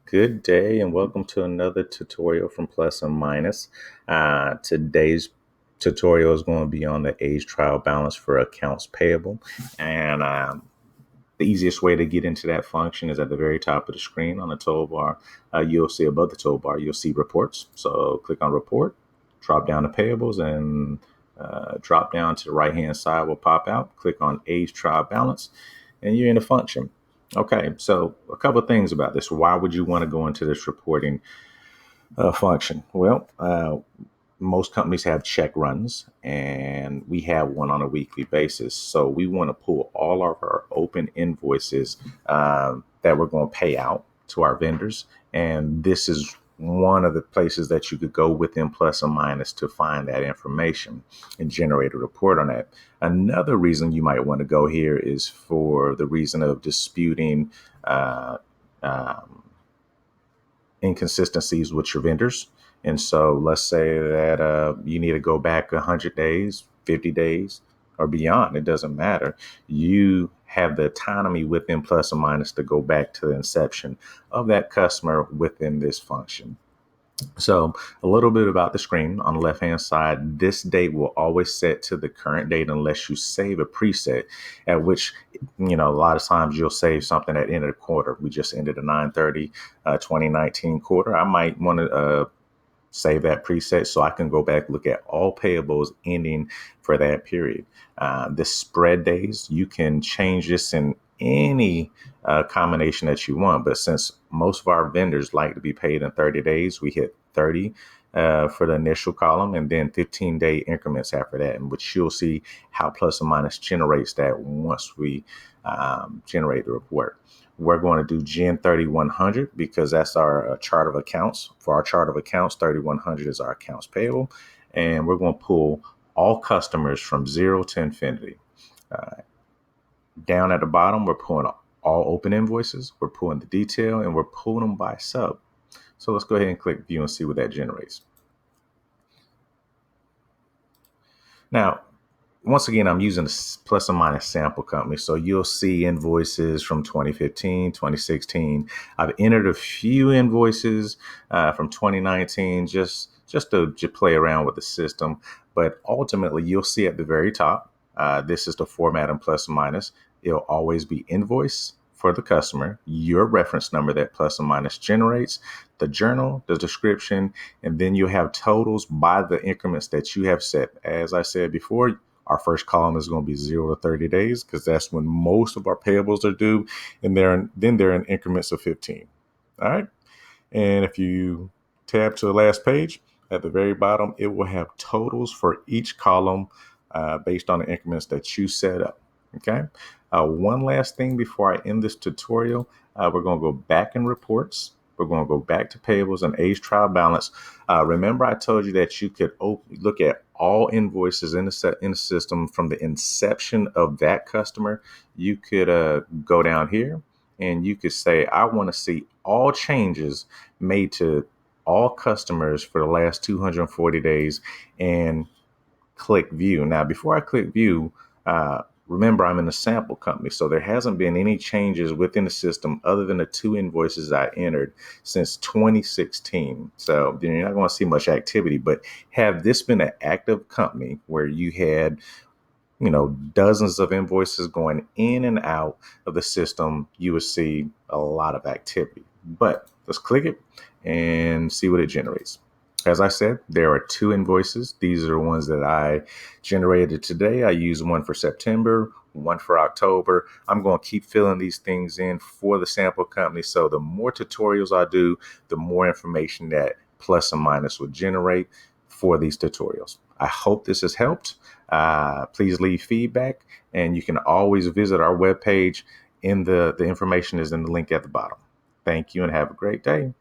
Good day and welcome to another tutorial from Plus and Minus. Today's tutorial is going to be on the age trial balance for accounts payable. And the easiest way to get into that function is at the very top of the screen on the toolbar. You'll see above the toolbar, you'll see reports. So click on report, drop down to payables, and drop down to the right hand side will pop out. Click on age trial balance and you're in a function. Okay, so a couple of things about this. Why would you want to go into this reporting function? Well, most companies have check runs, and we have one on a weekly basis. So we want to pull all of our open invoices that we're going to pay out to our vendors. And this is one of the places that you could go within Plus and Minus to find that information and generate a report on that. Another reason you might want to go here is for the reason of disputing inconsistencies with your vendors. And so let's say that you need to go back 100 days, 50 days, or beyond. It doesn't matter. You have the autonomy within Plus and Minus to go back to the inception of that customer within this function. So a little bit about the screen on the left hand side. This date will always set to the current date unless you save a preset, at which, a lot of times you'll save something at the end of the quarter. We just ended a 9/30 2019 quarter. I might want to save that preset so I can go back, look at all payables ending for that period. The spread days, you can change this in any combination that you want. But since most of our vendors like to be paid in 30 days, we hit 30 for the initial column and then 15-day increments after that, in which you'll see how Plus and Minus generates that once we generate the report. We're going to do Gen 3100 because that's our chart of accounts. For our chart of accounts, 3100 is our accounts payable. And we're going to pull all customers from 0 to infinity. Down at the bottom, we're pulling all open invoices. We're pulling the detail and we're pulling them by sub. So let's go ahead and click view and see what that generates. Now, once again, I'm using a Plus and Minus sample company. So you'll see invoices from 2015, 2016. I've entered a few invoices from 2019 just to play around with the system. But ultimately, you'll see at the very top, this is the format in Plus and Minus. It'll always be invoice for the customer, your reference number that Plus and Minus generates, the journal, the description, and then you have totals by the increments that you have set. As I said before, our first column is going to be 0 to 30 days because that's when most of our payables are due, and then they're in increments of 15. All right. And if you tab to the last page, at the very bottom, it will have totals for each column based on the increments that you set up. Okay. One last thing before I end this tutorial, we're going to go back in reports. We're going to go back to payables and age trial balance. Remember, I told you that you could look at all invoices in the system from the inception of that customer. You could go down here and you could say, I want to see all changes made to all customers for the last 240 days and click view. Now, before I click view, remember, I'm in a sample company, so there hasn't been any changes within the system other than the 2 invoices I entered since 2016. So you're not going to see much activity, but have this been an active company where you had, dozens of invoices going in and out of the system, you would see a lot of activity. But let's click it and see what it generates. As I said, there are 2 invoices. These are the ones that I generated today. I used one for September, one for October. I'm going to keep filling these things in for the sample company. So the more tutorials I do, the more information that Plus and Minus will generate for these tutorials. I hope this has helped. Please leave feedback, and you can always visit our webpage. The information is in the link at the bottom. Thank you and have a great day.